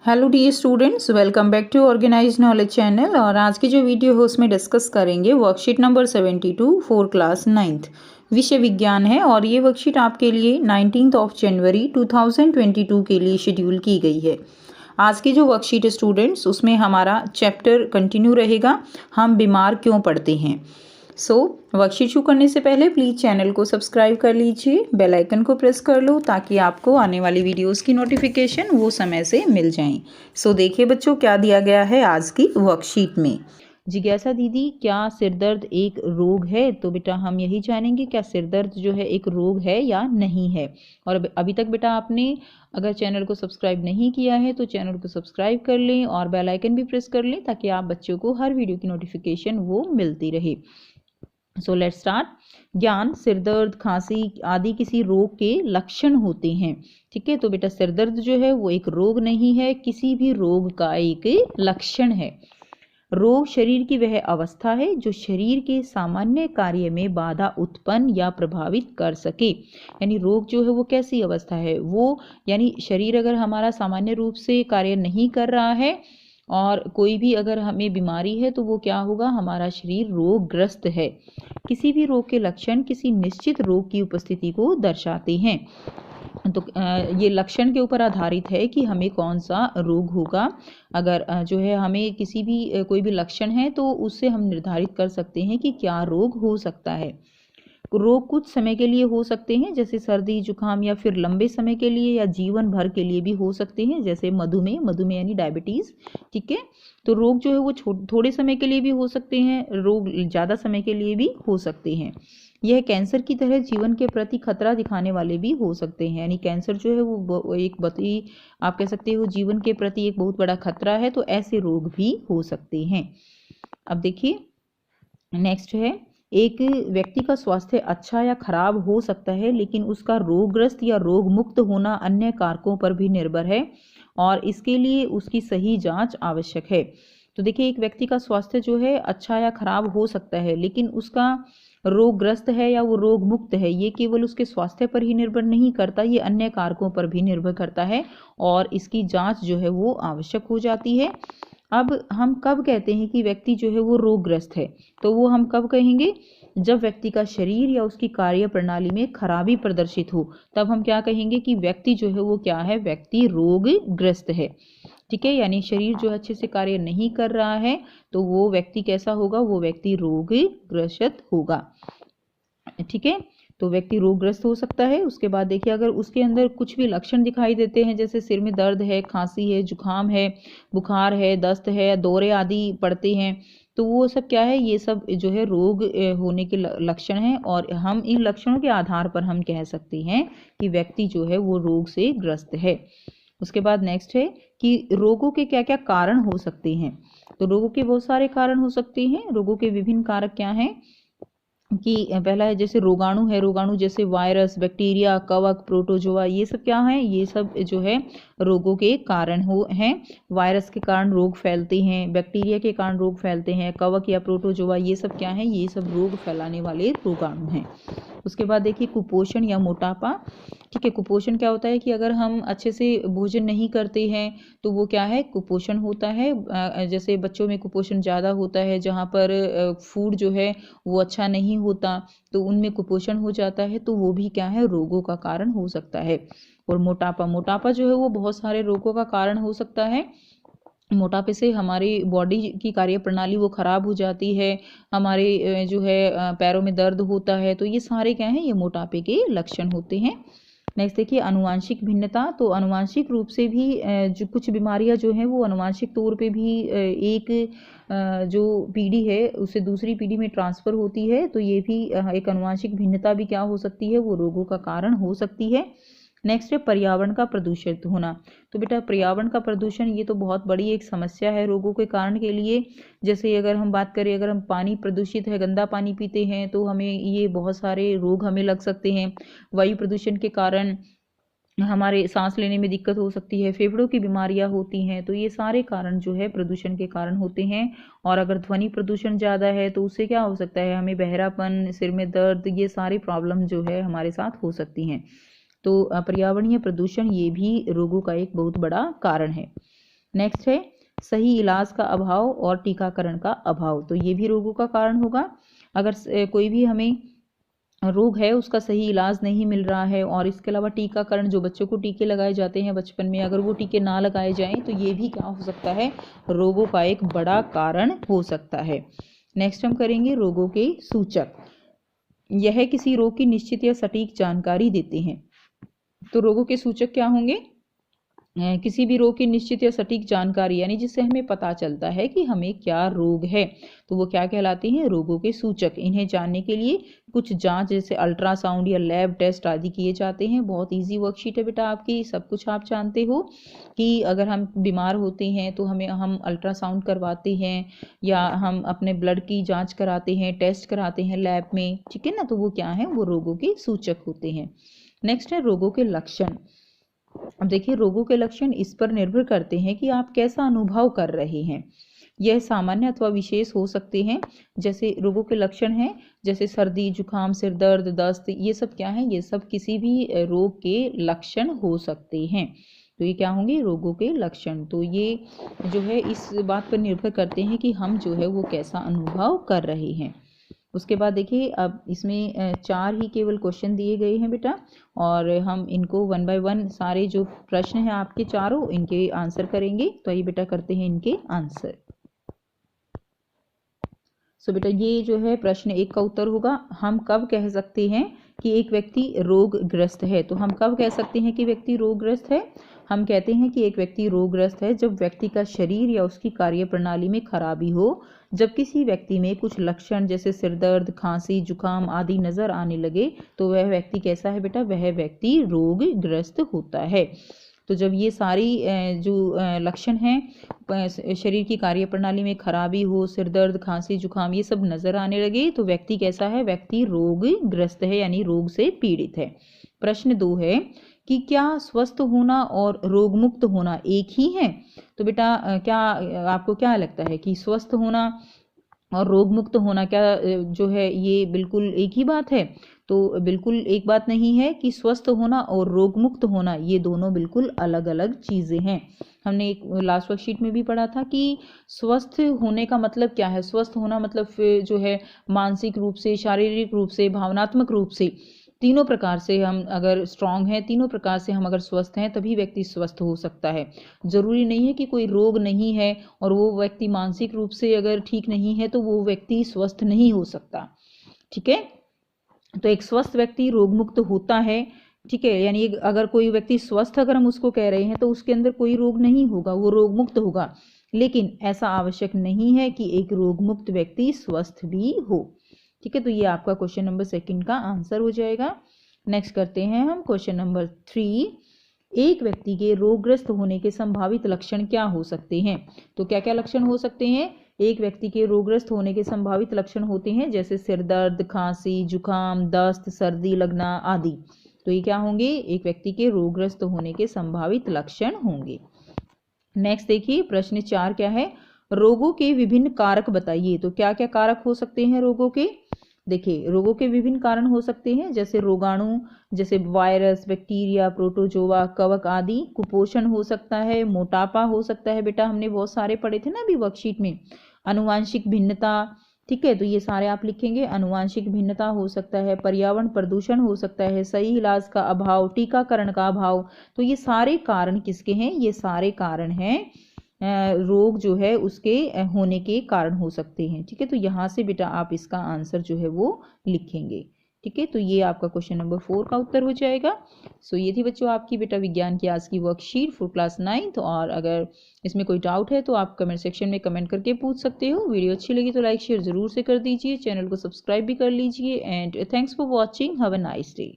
Hello dear students, welcome back to organize knowledge channel. और आज की जो वीडियो है उसमें डिस्कस करेंगे worksheet number 72 for class 9th विषय विज्ञान है। और ये वर्कशीट आपके लिए 19 जनवरी 2022 के लिए शेड्यूल की गई है। आज की जो वर्कशीट है स्टूडेंट्स, उसमें हमारा चैप्टर कंटिन्यू रहेगा, हम बीमार क्यों पड़ते हैं। वर्कशीट शुरू करने से पहले प्लीज़ चैनल को सब्सक्राइब कर लीजिए, बेल आइकन को प्रेस कर लो ताकि आपको आने वाली वीडियोस की नोटिफिकेशन वो समय से मिल जाएं। देखिए बच्चों, क्या दिया गया है आज की वर्कशीट में। जिज्ञासा दीदी, क्या सिरदर्द एक रोग है? तो बेटा हम यही जानेंगे क्या सिरदर्द जो है एक रोग है या नहीं है। और अभी तक बेटा आपने अगर चैनल को सब्सक्राइब नहीं किया है तो चैनल को सब्सक्राइब कर लें और बेल आइकन भी प्रेस कर लें ताकि आप बच्चों को हर वीडियो की नोटिफिकेशन वो मिलती रहे। Let's start. ज्ञान, सिरदर्द, खांसी आदि किसी रोग के लक्षण होते हैं। ठीक है, तो बेटा सिरदर्द जो है वो एक रोग नहीं है, किसी भी रोग का एक लक्षण है। रोग शरीर की वह अवस्था है जो शरीर के सामान्य कार्य में बाधा उत्पन्न या प्रभावित कर सके। यानी रोग जो है वो कैसी अवस्था है, वो यानी शरीर अगर हमारा सामान्य रूप से कार्य नहीं कर रहा है और कोई भी अगर हमें बीमारी है तो वो क्या होगा, हमारा शरीर रोगग्रस्त है। किसी भी रोग के लक्षण किसी निश्चित रोग की उपस्थिति को दर्शाते हैं। तो ये लक्षण के ऊपर आधारित है कि हमें कौन सा रोग होगा। अगर जो है हमें किसी भी कोई भी लक्षण है तो उससे हम निर्धारित कर सकते हैं कि क्या रोग हो सकता है। रोग कुछ समय के लिए हो सकते हैं जैसे सर्दी जुकाम, या फिर लंबे समय के लिए या जीवन भर के लिए भी हो सकते हैं जैसे मधुमेह, मधुमेह यानी डायबिटीज। ठीक है, तो रोग जो है वो थोड़े समय के लिए भी हो सकते हैं, रोग ज़्यादा समय के लिए भी हो सकते हैं। यह कैंसर की तरह जीवन के प्रति खतरा दिखाने वाले भी हो सकते हैं। यानी कैंसर जो है वो आप कह सकते हो जीवन के प्रति एक बहुत बड़ा खतरा है, तो ऐसे रोग भी हो सकते हैं। अब देखिए नेक्स्ट है, एक व्यक्ति का स्वास्थ्य अच्छा या खराब हो सकता है लेकिन उसका रोगग्रस्त या रोग मुक्त होना अन्य कारकों पर भी निर्भर है और इसके लिए उसकी सही जांच आवश्यक है। तो देखिए एक व्यक्ति का स्वास्थ्य जो है अच्छा या खराब हो सकता है लेकिन उसका रोगग्रस्त है या वो रोग मुक्त है, ये केवल उसके स्वास्थ्य पर ही निर्भर नहीं करता, ये अन्य कारकों पर भी निर्भर करता है और इसकी जांच जो है वो आवश्यक हो जाती है। अब हम कब कहते हैं कि व्यक्ति जो है वो रोगग्रस्त है, तो वो हम कब कहेंगे, जब व्यक्ति का शरीर या उसकी कार्य प्रणाली में खराबी प्रदर्शित हो, तब हम क्या कहेंगे कि व्यक्ति जो है वो क्या है, व्यक्ति रोगग्रस्त है। ठीक है, यानी शरीर जो अच्छे से कार्य नहीं कर रहा है तो वो व्यक्ति कैसा होगा, वो व्यक्ति रोगग्रस्त होगा। ठीक है, तो व्यक्ति रोगग्रस्त हो सकता है। उसके बाद देखिए अगर उसके अंदर कुछ भी लक्षण दिखाई देते हैं जैसे सिर में दर्द है, खांसी है, जुकाम है, बुखार है, दस्त है, दौरे आदि पड़ते हैं, तो वो सब क्या है, ये सब जो है रोग होने के लक्षण हैं और हम इन लक्षणों के आधार पर हम कह सकते हैं कि व्यक्ति जो है वो रोग से ग्रस्त है। उसके बाद नेक्स्ट है कि रोगों के क्या क्या कारण हो सकते हैं। तो रोगों के बहुत सारे कारण हो सकते हैं। रोगों के विभिन्न कारक क्या हैं कि पहला है जैसे रोगाणु है, रोगाणु जैसे वायरस, बैक्टीरिया, कवक, प्रोटोजोआ, ये सब क्या है, ये सब जो है रोगों के कारण हैं। वायरस के कारण रोग फैलते हैं, बैक्टीरिया के कारण रोग फैलते हैं, कवक या प्रोटोजोआ ये सब क्या है, ये सब रोग फैलाने वाले रोगाणु हैं। उसके बाद देखिए कुपोषण या मोटापा। ठीक है, कुपोषण क्या होता है कि अगर हम अच्छे से भोजन नहीं करते हैं तो वो क्या है, कुपोषण होता है। जैसे बच्चों में कुपोषण ज़्यादा होता है जहाँ पर फूड जो है वो अच्छा नहीं होता, तो उनमें कुपोषण हो जाता है, तो वो भी क्या है, रोगों का कारण हो सकता है। और मोटापा, मोटापा जो है वो बहुत सारे रोगों का कारण हो सकता है। मोटापे से हमारी बॉडी की कार्य प्रणाली वो खराब हो जाती है, हमारे जो है पैरों में दर्द होता है, तो ये सारे क्या हैं, ये मोटापे के लक्षण होते हैं। नेक्स्ट देखिए अनुवांशिक भिन्नता। तो अनुवांशिक रूप से भी जो कुछ बीमारियां जो हैं वो अनुवांशिक तौर पे भी एक जो पीढ़ी है उससे दूसरी पीढ़ी में ट्रांसफ़र होती है, तो ये भी एक अनुवांशिक भिन्नता भी क्या हो सकती है, वो रोगों का कारण हो सकती है। नेक्स्ट है पर्यावरण का प्रदूषित होना। तो बेटा पर्यावरण का प्रदूषण ये तो बहुत बड़ी एक समस्या है रोगों के कारण के लिए। जैसे अगर हम बात करें, अगर हम पानी प्रदूषित है, गंदा पानी पीते हैं तो हमें ये बहुत सारे रोग हमें लग सकते हैं। वायु प्रदूषण के कारण हमारे सांस लेने में दिक्कत हो सकती है, फेफड़ों की बीमारियां होती हैं, तो ये सारे कारण जो है प्रदूषण के कारण होते हैं। और अगर ध्वनि प्रदूषण ज़्यादा है तो उससे क्या हो सकता है, हमें बहरापन, सिर में दर्द, ये सारी प्रॉब्लम जो है हमारे साथ हो सकती हैं। तो पर्यावरणीय प्रदूषण ये भी रोगों का एक बहुत बड़ा कारण है। नेक्स्ट है सही इलाज का अभाव और टीकाकरण का अभाव, तो ये भी रोगों का कारण होगा। अगर कोई भी हमें रोग है उसका सही इलाज नहीं मिल रहा है, और इसके अलावा टीकाकरण, जो बच्चों को टीके लगाए जाते हैं बचपन में, अगर वो टीके ना लगाए जाएं तो ये भी क्या हो सकता है, रोगों का एक बड़ा कारण हो सकता है। नेक्स्ट हम करेंगे रोगों के सूचक। यह किसी रोग की निश्चित या सटीक जानकारी देते हैं। तो रोगों के सूचक क्या होंगे, किसी भी रोग की निश्चित या सटीक जानकारी, यानी जिससे हमें पता चलता है कि हमें क्या रोग है, तो वो क्या कहलाते हैं, रोगों के सूचक। इन्हें जानने के लिए कुछ जांच जैसे अल्ट्रासाउंड या लैब टेस्ट आदि किए जाते हैं। बहुत इजी वर्कशीट है बेटा आपकी, सब कुछ आप जानते हो कि अगर हम बीमार होते हैं तो हम अल्ट्रासाउंड करवाते हैं, या हम अपने ब्लड की जाँच कराते हैं, टेस्ट कराते हैं लैब में, ठीक है ना। तो वो क्या है, वो रोगों के सूचक होते हैं। नेक्स्ट है रोगों के लक्षण। अब देखिए रोगों के लक्षण इस पर निर्भर करते हैं कि आप कैसा अनुभव कर रहे हैं। यह सामान्य अथवा विशेष हो सकते हैं। जैसे रोगों के लक्षण हैं जैसे सर्दी, जुकाम, सिर दर्द, दस्त, ये सब क्या है, ये सब किसी भी रोग के लक्षण हो सकते हैं। तो ये क्या होंगे, रोगों के लक्षण। तो ये जो है इस बात पर निर्भर करते हैं कि हम जो है वो कैसा अनुभव कर रहे हैं। उसके बाद देखिए अब इसमें 4 ही केवल क्वेश्चन दिए गए हैं बेटा, और हम इनको 1 बाय 1 सारे जो प्रश्न हैं आपके चारों, इनके आंसर करेंगे। तो ये बेटा करते हैं इनके आंसर। सो बेटा ये जो है प्रश्न 1 का उत्तर होगा, हम कब कह सकते हैं कि एक व्यक्ति रोगग्रस्त है। तो हम कब कह सकते हैं कि व्यक्ति रोगग्रस्त है, हम कहते हैं कि एक व्यक्ति रोगग्रस्त है जब व्यक्ति का शरीर या उसकी कार्यप्रणाली में खराबी हो, जब किसी व्यक्ति में कुछ लक्षण जैसे सिर दर्द, खांसी, जुकाम आदि नजर आने लगे, तो वह व्यक्ति कैसा है बेटा, वह व्यक्ति रोगग्रस्त होता है। तो जब ये सारी जो लक्षण हैं, शरीर की कार्यप्रणाली में खराबी हो, सिर दर्द, खांसी, जुकाम, ये सब नजर आने लगे, तो व्यक्ति कैसा है, व्यक्ति रोगग्रस्त है, यानी रोग से पीड़ित है। प्रश्न 2 है कि क्या स्वस्थ होना और रोगमुक्त होना एक ही है। तो बेटा क्या आपको क्या लगता है कि स्वस्थ होना और रोगमुक्त होना क्या जो है ये बिल्कुल एक ही बात है। तो बिल्कुल एक बात नहीं है कि स्वस्थ होना और रोगमुक्त होना ये दोनों बिल्कुल अलग अलग चीज़ें हैं। हमने एक लास्ट वर्कशीट में भी पढ़ा था कि स्वस्थ होने का मतलब क्या है। स्वस्थ होना मतलब जो है मानसिक रूप से, शारीरिक रूप से, भावनात्मक रूप से, तीनों प्रकार से हम अगर स्ट्रांग हैं, तीनों प्रकार से हम अगर स्वस्थ हैं तभी व्यक्ति स्वस्थ हो सकता है। जरूरी नहीं है कि कोई रोग नहीं है और वो व्यक्ति मानसिक रूप से अगर ठीक नहीं है तो वो व्यक्ति स्वस्थ नहीं हो सकता, ठीक है। तो एक स्वस्थ व्यक्ति रोगमुक्त होता है, ठीक है, यानी अगर कोई व्यक्ति स्वस्थ अगर हम उसको कह रहे हैं तो उसके अंदर कोई रोग नहीं होगा, वो रोगमुक्त होगा। लेकिन ऐसा आवश्यक नहीं है कि एक रोगमुक्त व्यक्ति स्वस्थ भी हो, ठीक है। तो ये आपका क्वेश्चन नंबर 2 का आंसर हो जाएगा। नेक्स्ट करते हैं हम क्वेश्चन नंबर 3। एक व्यक्ति के रोगग्रस्त होने के संभावित लक्षण क्या हो सकते हैं। तो क्या क्या लक्षण हो सकते हैं, एक व्यक्ति के रोगग्रस्त होने के संभावित लक्षण होते हैं जैसे सिर दर्द, खांसी, जुकाम, दस्त, सर्दी लगना आदि। तो ये क्या होंगे, एक व्यक्ति के रोगग्रस्त होने के संभावित लक्षण होंगे। नेक्स्ट देखिए प्रश्न 4 क्या है, रोगों के विभिन्न कारक बताइए। तो क्या क्या कारक हो सकते हैं रोगों के। देखिए रोगों के विभिन्न कारण हो सकते हैं जैसे रोगाणु, जैसे वायरस, बैक्टीरिया, प्रोटोजोआ, कवक आदि। कुपोषण हो सकता है, मोटापा हो सकता है, बेटा हमने बहुत सारे पढ़े थे ना अभी वर्कशीट में। अनुवांशिक भिन्नता, ठीक है, तो ये सारे आप लिखेंगे। अनुवांशिक भिन्नता हो सकता है, पर्यावरण प्रदूषण हो सकता है, सही इलाज का अभाव, टीकाकरण का अभाव। तो ये सारे कारण किसके हैं, ये सारे कारण हैं रोग जो है उसके होने के कारण हो सकते हैं, ठीक है। तो यहाँ से बेटा आप इसका आंसर जो है वो लिखेंगे, ठीक है। तो ये आपका क्वेश्चन नंबर 4 का उत्तर हो जाएगा। सो ये थी बच्चों आपकी बेटा विज्ञान की आज की वर्कशीट फॉर क्लास 9। और अगर इसमें कोई डाउट है तो आप कमेंट सेक्शन में कमेंट करके पूछ सकते हो। वीडियो अच्छी लगी तो लाइक शेयर जरूर से कर दीजिए, चैनल को सब्सक्राइब भी कर लीजिए। And thanks for watching, have a nice day.